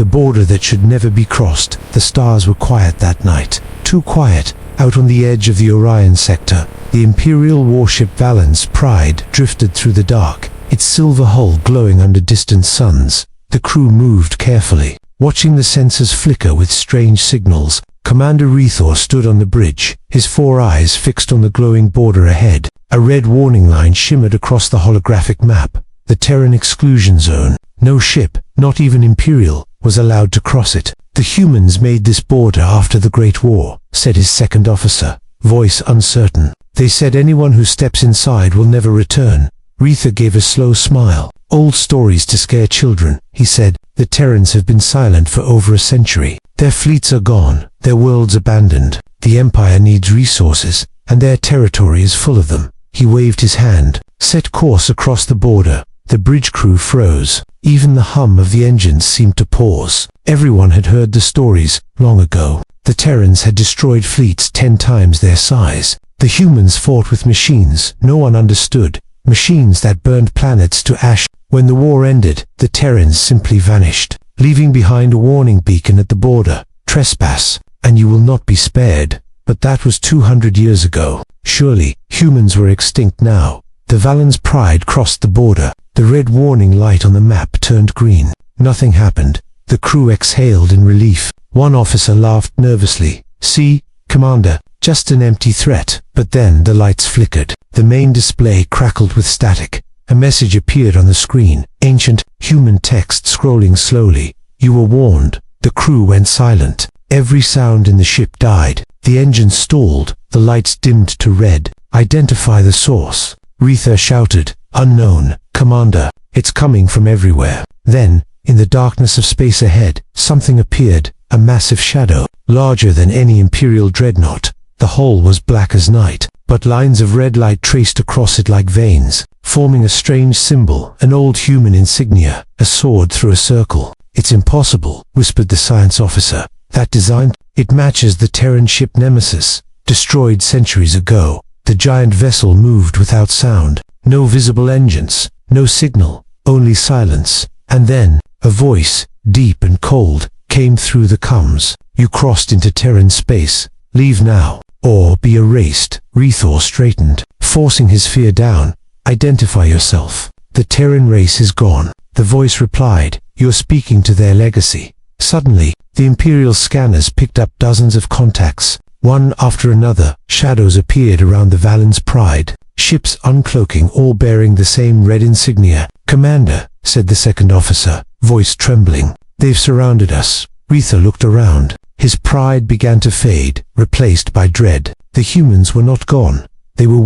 The border that should never be crossed. The stars were quiet that night. Too quiet. Out on the edge of the Orion sector, the Imperial warship Valence Pride drifted through the dark, its silver hull glowing under distant suns. The crew moved carefully, watching the sensors flicker with strange signals. Commander Rethor stood on the bridge, his 4 eyes fixed on the glowing border ahead. A red warning line shimmered across the holographic map. The Terran exclusion zone. No ship, not even Imperial, was allowed to cross it. The humans made this border after the Great War, said his second officer, voice uncertain. They said anyone who steps inside will never return. Rethor gave a slow smile. Old stories to scare children, he said. The Terrans have been silent for over a century. Their fleets are gone, their worlds abandoned. The Empire needs resources, and their territory is full of them. He waved his hand. Set course across the border. The bridge crew froze. Even the hum of the engines seemed to pause. Everyone had heard the stories, long ago. The Terrans had destroyed fleets 10 times their size. The humans fought with machines no one understood. Machines that burned planets to ash. When the war ended, the Terrans simply vanished, leaving behind a warning beacon at the border. Trespass, and you will not be spared. But that was 200 years ago. Surely, humans were extinct now. The Valence Pride crossed the border. The red warning light on the map turned green. Nothing happened. The crew exhaled in relief. One officer laughed nervously. "See, Commander, just an empty threat." But then the lights flickered. The main display crackled with static. A message appeared on the screen. Ancient, human text scrolling slowly. "You were warned." The crew went silent. Every sound in the ship died. The engines stalled. The lights dimmed to red. "Identify the source." Rethor shouted. "Unknown, Commander. It's coming from everywhere." Then, in the darkness of space ahead, something appeared, a massive shadow, larger than any Imperial dreadnought. The hull was black as night, but lines of red light traced across it like veins, forming a strange symbol, an old human insignia, a sword through a circle. "It's impossible," whispered the science officer. "That design, it matches the Terran ship Nemesis, destroyed centuries ago." The giant vessel moved without sound. No visible engines, no signal, only silence. And then, a voice, deep and cold, came through the comms. "You crossed into Terran space. Leave now, or be erased." Rethor straightened, forcing his fear down. "Identify yourself. The Terran race is gone." The voice replied, "You're speaking to their legacy." Suddenly, the Imperial scanners picked up dozens of contacts. One after another, shadows appeared around the Valence Pride. Ships uncloaking, all bearing the same red insignia. "Commander," said the second officer, voice trembling. "They've surrounded us." Rethor looked around. His pride began to fade, replaced by dread. The humans were not gone. They were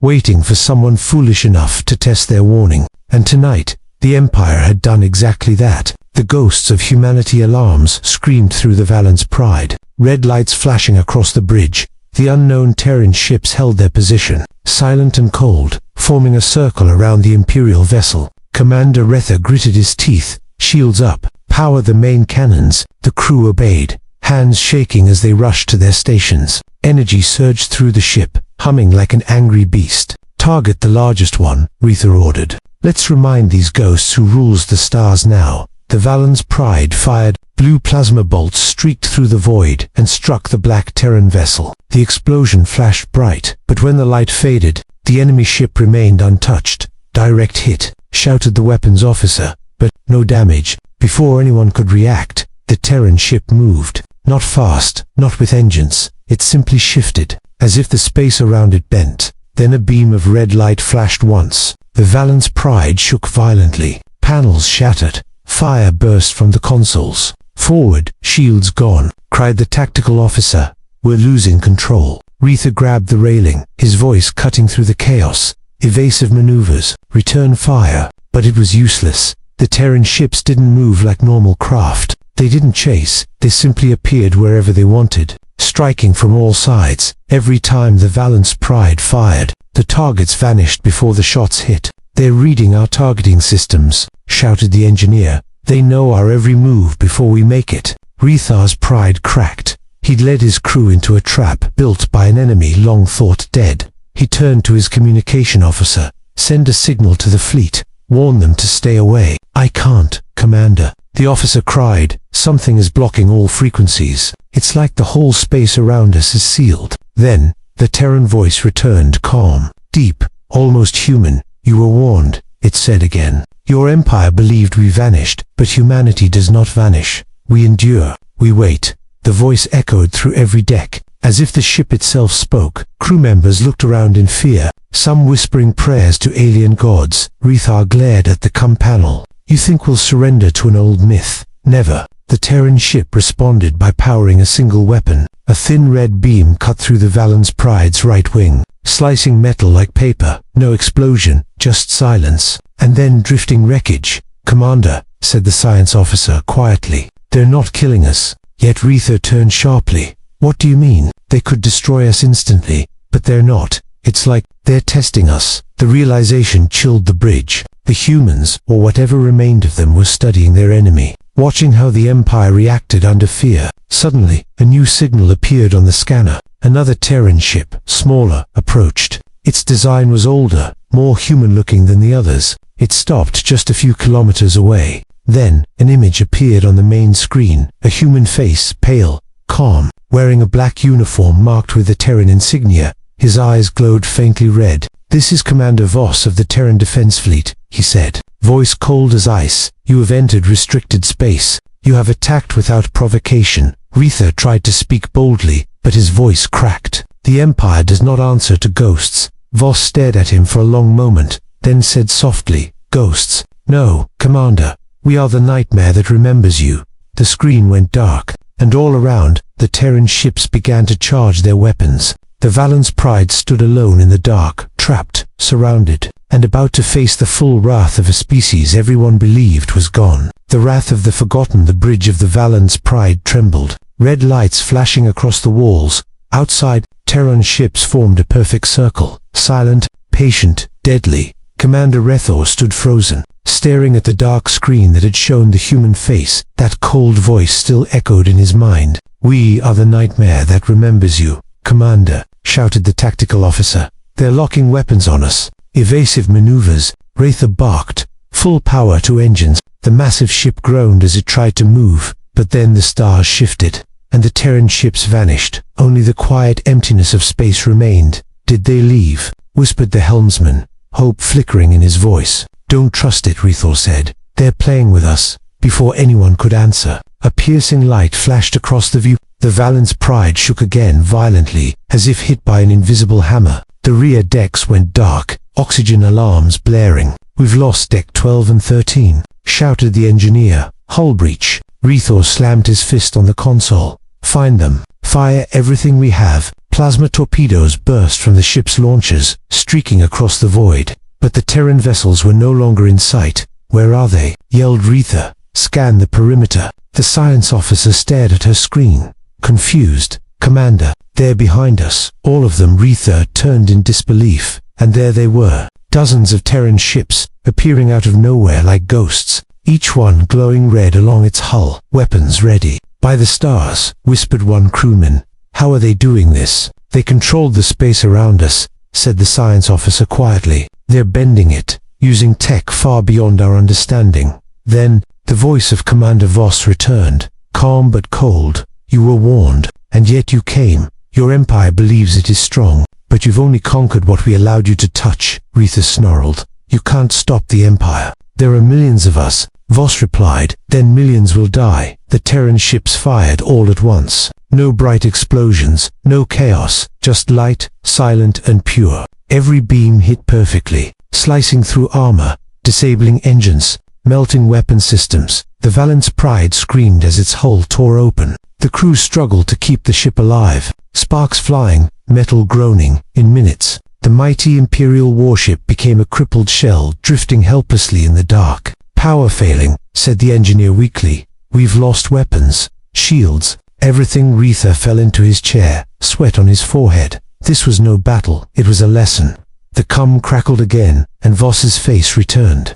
waiting for someone foolish enough to test their warning. And tonight, the Empire had done exactly that. The ghosts of humanity alarms screamed through the Valence Pride. Red lights flashing across the bridge. The unknown Terran ships held their position, silent and cold, forming a circle around the Imperial vessel. Commander Rethor gritted his teeth. "Shields up. Power the main cannons." The crew obeyed, hands shaking as they rushed to their stations. Energy surged through the ship, humming like an angry beast. "Target the largest one," Rethor ordered. "Let's remind these ghosts who rules the stars now." The Valence Pride fired. Blue plasma bolts streaked through the void and struck the black Terran vessel. The explosion flashed bright, but when the light faded, the enemy ship remained untouched. "Direct hit," shouted the weapons officer, but no damage. Before anyone could react, the Terran ship moved. Not fast, not with engines. It simply shifted, as if the space around it bent. Then a beam of red light flashed once. The Valence Pride shook violently. Panels shattered. Fire burst from the consoles. "Forward, shields gone," cried the tactical officer. "We're losing control." Rethor grabbed the railing, his voice cutting through the chaos. Evasive maneuvers, return fire. But it was useless. The Terran ships didn't move like normal craft. They didn't chase, they simply appeared wherever they wanted, striking from all sides. Every time the Valence Pride fired, the targets vanished before the shots hit. "They're reading our targeting systems," shouted the engineer. "They know our every move before we make it." Rethor's pride cracked. He'd led his crew into a trap built by an enemy long thought dead. He turned to his communication officer. "Send a signal to the fleet. Warn them to stay away." "I can't, Commander," The officer cried, "Something is blocking all frequencies. It's like the whole space around us is sealed." Then, the Terran voice returned, calm, deep, almost human. "You were warned," it said again. "Your empire believed we vanished, but humanity does not vanish. We endure. We wait." The voice echoed through every deck, as if the ship itself spoke. Crew members looked around in fear, some whispering prayers to alien gods. Rethar glared at the COM panel. "You think we'll surrender to an old myth? Never." The Terran ship responded by powering a single weapon. A thin red beam cut through the Valen's Pride's right wing, slicing metal like paper. No explosion, just silence. And then drifting wreckage. "Commander," said the science officer quietly, "they're not killing us." Yet Rethar turned sharply. "What do you mean? They could destroy us instantly, but they're not. It's like they're testing us." The realization chilled the bridge. The humans, or whatever remained of them, were studying their enemy, watching how the Empire reacted under fear. Suddenly, a new signal appeared on the scanner. Another Terran ship, smaller, approached. Its design was older, more human-looking than the others. It stopped just a few kilometers away. Then, an image appeared on the main screen. A human face, pale, calm, wearing a black uniform marked with the Terran insignia. His eyes glowed faintly red. "This is Commander Voss of the Terran Defense Fleet," he said, voice cold as ice. "You have entered restricted space. You have attacked without provocation." Rethar tried to speak boldly, but his voice cracked. "The Empire does not answer to ghosts." Voss stared at him for a long moment, then said softly, "Ghosts? No, Commander. We are the nightmare that remembers you." The screen went dark, and all around, the Terran ships began to charge their weapons. The Valen's Pride stood alone in the dark, trapped, surrounded, and about to face the full wrath of a species everyone believed was gone. The wrath of the forgotten. The bridge of the Valen's Pride trembled, red lights flashing across the walls. Outside, Terran ships formed a perfect circle, silent, patient, deadly. Commander Rethor stood frozen, staring at the dark screen that had shown the human face. That cold voice still echoed in his mind. "We are the nightmare that remembers you, Commander," shouted the tactical officer. "They're locking weapons on us." Evasive maneuvers. Rethor barked. Full power to engines. The massive ship groaned as it tried to move, but then the stars shifted, and the Terran ships vanished. Only the quiet emptiness of space remained. "Did they leave?" whispered the helmsman, hope flickering in his voice. "Don't trust it," Rethor said. "They're playing with us." Before anyone could answer, a piercing light flashed across the view. The Valen's Pride shook again violently, as if hit by an invisible hammer. The rear decks went dark, oxygen alarms blaring. "We've lost deck 12 and 13, shouted the engineer. "Hull breach." Rethor slammed his fist on the console. "Find them. Fire everything we have." Plasma torpedoes burst from the ship's launchers, streaking across the void. But the Terran vessels were no longer in sight. "Where are they?" yelled Rethor. "Scan the perimeter." The science officer stared at her screen, confused. "Commander, they're behind us." All of them. Rethor turned in disbelief. And there they were, dozens of Terran ships, appearing out of nowhere like ghosts, each one glowing red along its hull. "Weapons ready." "By the stars," whispered one crewman. "How are they doing this?" "They controlled the space around us," said the science officer quietly. "They're bending it, using tech far beyond our understanding." Then, the voice of Commander Voss returned, calm but cold. "You were warned, and yet you came. Your empire believes it is strong, but you've only conquered what we allowed you to touch." Rethor snarled. "You can't stop the empire." "There are millions of us," Voss replied. "Then millions will die." The Terran ships fired all at once. No bright explosions, no chaos, just light, silent and pure. Every beam hit perfectly, slicing through armor, disabling engines, melting weapon systems. The Valen's Pride screamed as its hull tore open. The crew struggled to keep the ship alive, sparks flying, metal groaning. In minutes, the mighty Imperial warship became a crippled shell drifting helplessly in the dark. "Power failing," said the engineer weakly. "We've lost weapons, shields, everything." Rethor fell into his chair, sweat on his forehead. This was no battle, it was a lesson. The COM crackled again, and Voss's face returned.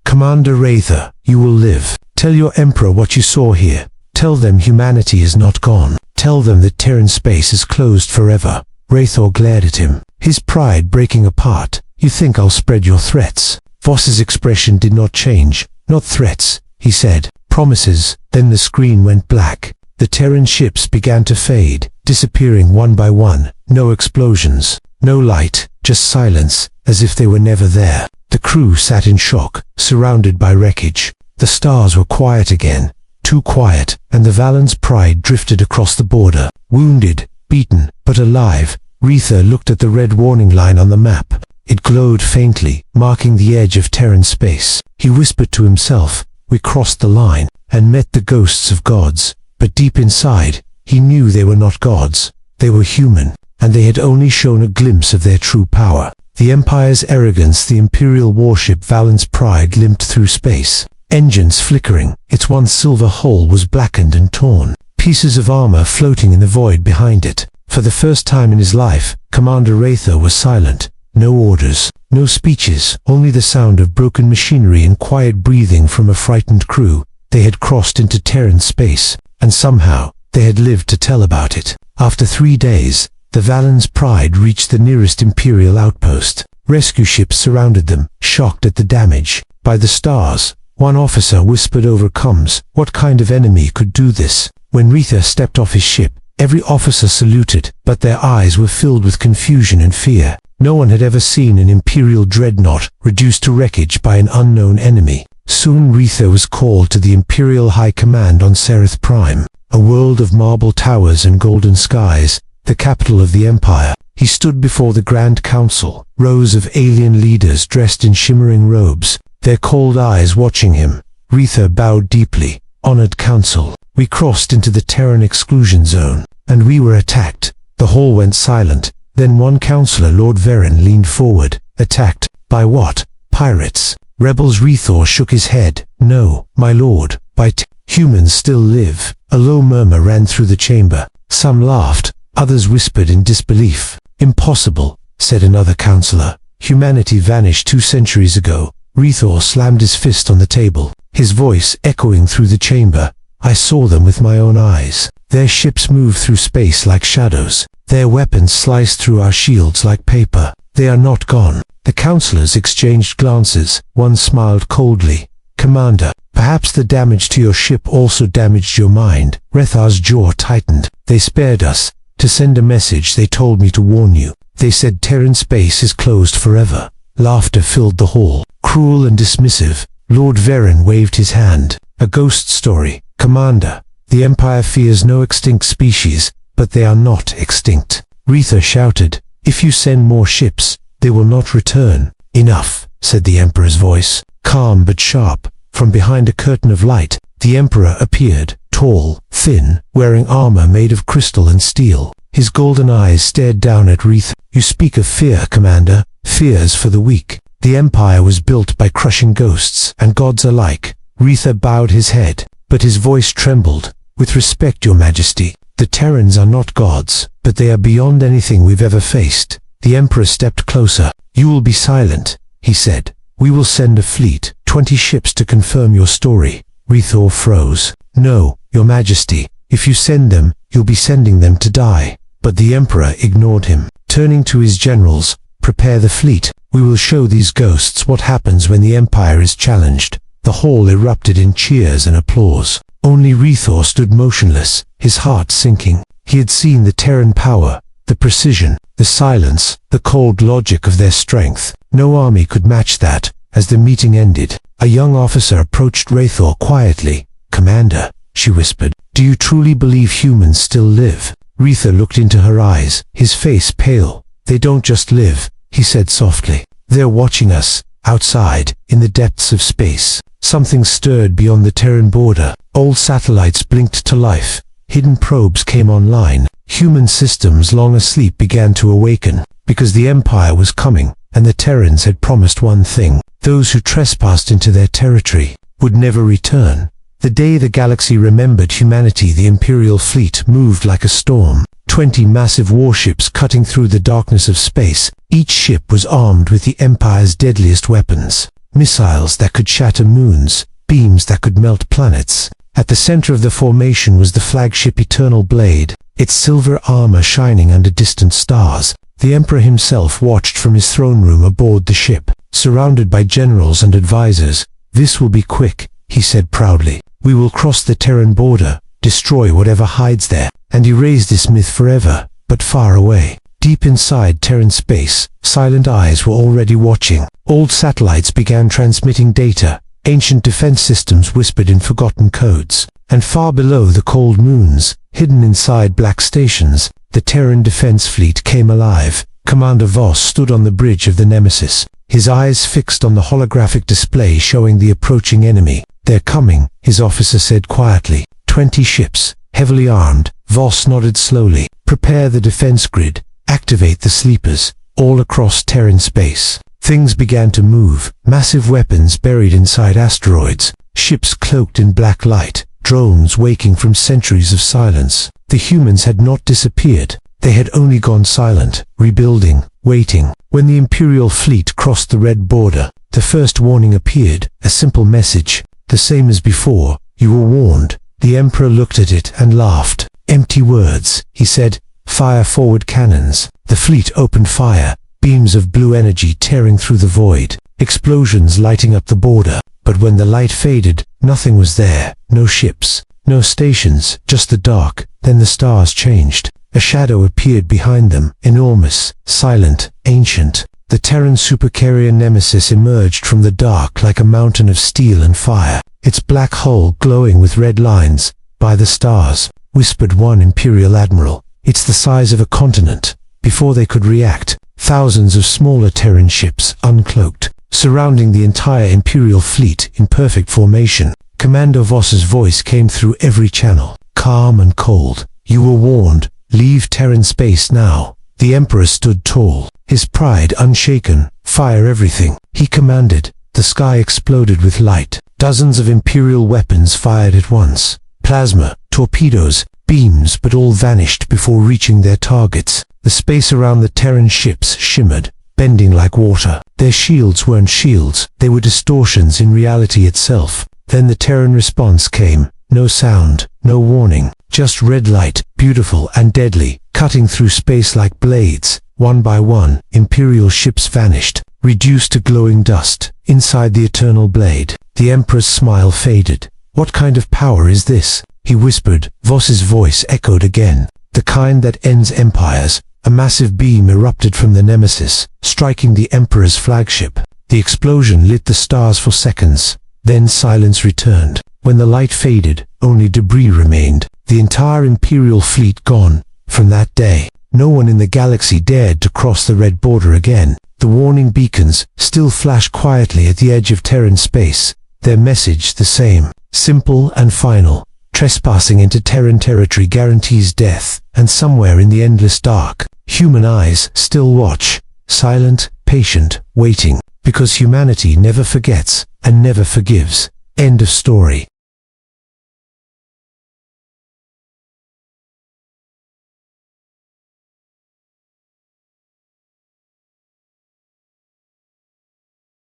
"Commander Rethor, you will live. Tell your Emperor what you saw here. Tell them humanity is not gone. Tell them that Terran space is closed forever." Rethor glared at him, his pride breaking apart. "You think I'll spread your threats?" Voss's expression did not change. "Not threats," he said. Promises. Then the screen went black. The Terran ships began to fade, disappearing one by one. No explosions, no light, just silence, as if they were never there. The crew sat in shock, surrounded by wreckage. The stars were quiet again, too quiet, and the Valen's pride drifted across the border. Wounded, beaten, but alive, Retha looked at the red warning line on the map. It glowed faintly, marking the edge of Terran space. He whispered to himself, "We crossed the line, and met the ghosts of gods." But deep inside, he knew they were not gods. They were human, and they had only shown a glimpse of their true power. The Empire's arrogance, the Imperial warship Valen's pride limped through space. Engines flickering, its one silver hull was blackened and torn. Pieces of armor floating in the void behind it. For the first time in his life, Commander Rather was silent. No orders, no speeches, only the sound of broken machinery and quiet breathing from a frightened crew. They had crossed into Terran space, and somehow, they had lived to tell about it. After 3 days, the Valen's pride reached the nearest Imperial outpost. Rescue ships surrounded them, shocked at the damage. By the stars, one officer whispered over comms, what kind of enemy could do this? When Retha stepped off his ship, every officer saluted, but their eyes were filled with confusion and fear. No one had ever seen an Imperial dreadnought reduced to wreckage by an unknown enemy. Soon Retha was called to the Imperial High Command on Sereth Prime, a world of marble towers and golden skies, the capital of the Empire. He stood before the Grand Council, rows of alien leaders dressed in shimmering robes, their cold eyes watching him. Retha bowed deeply. Honored Council, we crossed into the Terran exclusion zone, and we were attacked. The hall went silent. Then one councillor, Lord Veren, leaned forward. Attacked? By what? Pirates? Rebels? Rethor shook his head. No, my lord, by humans still live. A low murmur ran through the chamber. Some laughed, others whispered in disbelief. Impossible, said another councillor. Humanity vanished 2 centuries ago. Rethor slammed his fist on the table, his voice echoing through the chamber. I saw them with my own eyes. Their ships moved through space like shadows. Their weapons sliced through our shields like paper. They are not gone. The councillors exchanged glances. One smiled coldly. Commander, perhaps the damage to your ship also damaged your mind. Rethar's jaw tightened. They spared us. To send a message, they told me to warn you. They said Terran space is closed forever. Laughter filled the hall, cruel and dismissive. Lord Veren waved his hand. A ghost story. Commander, the Empire fears no extinct species, but they are not extinct. Retha shouted, if you send more ships, they will not return. Enough, said the Emperor's voice, calm but sharp. From behind a curtain of light, the Emperor appeared, tall, thin, wearing armor made of crystal and steel. His golden eyes stared down at Retha. You speak of fear, Commander. Fears for the weak. The Empire was built by crushing ghosts and gods alike. Retha bowed his head, but his voice trembled. With respect, Your Majesty, the Terrans are not gods, but they are beyond anything we've ever faced. The Emperor stepped closer. You will be silent, he said. We will send a fleet, 20 ships to confirm your story. Rethor froze. No, Your Majesty, if you send them, you'll be sending them to die. But the Emperor ignored him. Turning to his generals, prepare the fleet. We will show these ghosts what happens when the Empire is challenged. The hall erupted in cheers and applause. Only Rethor stood motionless, his heart sinking. He had seen the Terran power, the precision, the silence, the cold logic of their strength. No army could match that. As the meeting ended, a young officer approached Rethor quietly. Commander, she whispered, do you truly believe humans still live? Retha looked into her eyes, his face pale. They don't just live, he said softly. They're watching us, outside, in the depths of space. Something stirred beyond the Terran border. Old satellites blinked to life. Hidden probes came online. Human systems long asleep began to awaken, because the Empire was coming, and the Terrans had promised one thing. Those who trespassed into their territory would never return. The day the galaxy remembered humanity, the Imperial fleet moved like a storm. 20 massive warships cutting through the darkness of space. Each ship was armed with the Empire's deadliest weapons. Missiles that could shatter moons, beams that could melt planets. At the center of the formation was the flagship Eternal Blade, its silver armor shining under distant stars. The Emperor himself watched from his throne room aboard the ship, surrounded by generals and advisors. This will be quick, he said proudly. We will cross the Terran border, destroy whatever hides there, and erase this myth forever, but far away. Deep inside Terran space, silent eyes were already watching. Old satellites began transmitting data. Ancient defense systems whispered in forgotten codes. And far below the cold moons, hidden inside black stations, the Terran defense fleet came alive. Commander Voss stood on the bridge of the Nemesis, his eyes fixed on the holographic display showing the approaching enemy. They're coming, his officer said quietly. 20 ships, heavily armed. Voss nodded slowly. Prepare the defense grid. Activate the sleepers. All across Terran space. Things began to move. Massive weapons buried inside asteroids. Ships cloaked in black light. Drones waking from centuries of silence. The humans had not disappeared. They had only gone silent, rebuilding, waiting. When the Imperial fleet crossed the red border, the first warning appeared, a simple message. The same as before, you were warned. The Emperor looked at it and laughed. Empty words, he said. Fire forward cannons. The fleet opened fire, beams of blue energy tearing through the void, explosions lighting up the border. But when the light faded, nothing was there. No ships, no stations, just the dark. Then the stars changed. A shadow appeared behind them, enormous, silent, ancient. The Terran supercarrier Nemesis emerged from the dark like a mountain of steel and fire, its black hull glowing with red lines. By the stars, whispered one Imperial admiral. It's the size of a continent. Before they could react, thousands of smaller Terran ships, uncloaked, surrounding the entire Imperial fleet in perfect formation. Commander Voss's voice came through every channel, calm and cold. You were warned. Leave Terran space now. The Emperor stood tall, his pride unshaken. Fire everything, he commanded. The sky exploded with light. Dozens of Imperial weapons fired at once. Plasma, torpedoes, beams, but all vanished before reaching their targets. The space around the Terran ships shimmered, bending like water. Their shields weren't shields, they were distortions in reality itself. Then the Terran response came. No sound, no warning, just red light, beautiful and deadly, cutting through space like blades. One by one, Imperial ships vanished, reduced to glowing dust. Inside the eternal blade, the Emperor's smile faded. What kind of power is this? He whispered. Voss's voice echoed again. The kind that ends empires. A massive beam erupted from the Nemesis, striking the Emperor's flagship. The explosion lit the stars for seconds. Then silence returned. When the light faded, only debris remained. The entire Imperial fleet gone. From that day, no one in the galaxy dared to cross the red border again. The warning beacons still flash quietly at the edge of Terran space. Their message the same, simple and final. Trespassing into Terran territory guarantees death, and somewhere in the endless dark, human eyes still watch, silent, patient, waiting, because humanity never forgets and never forgives. End of story.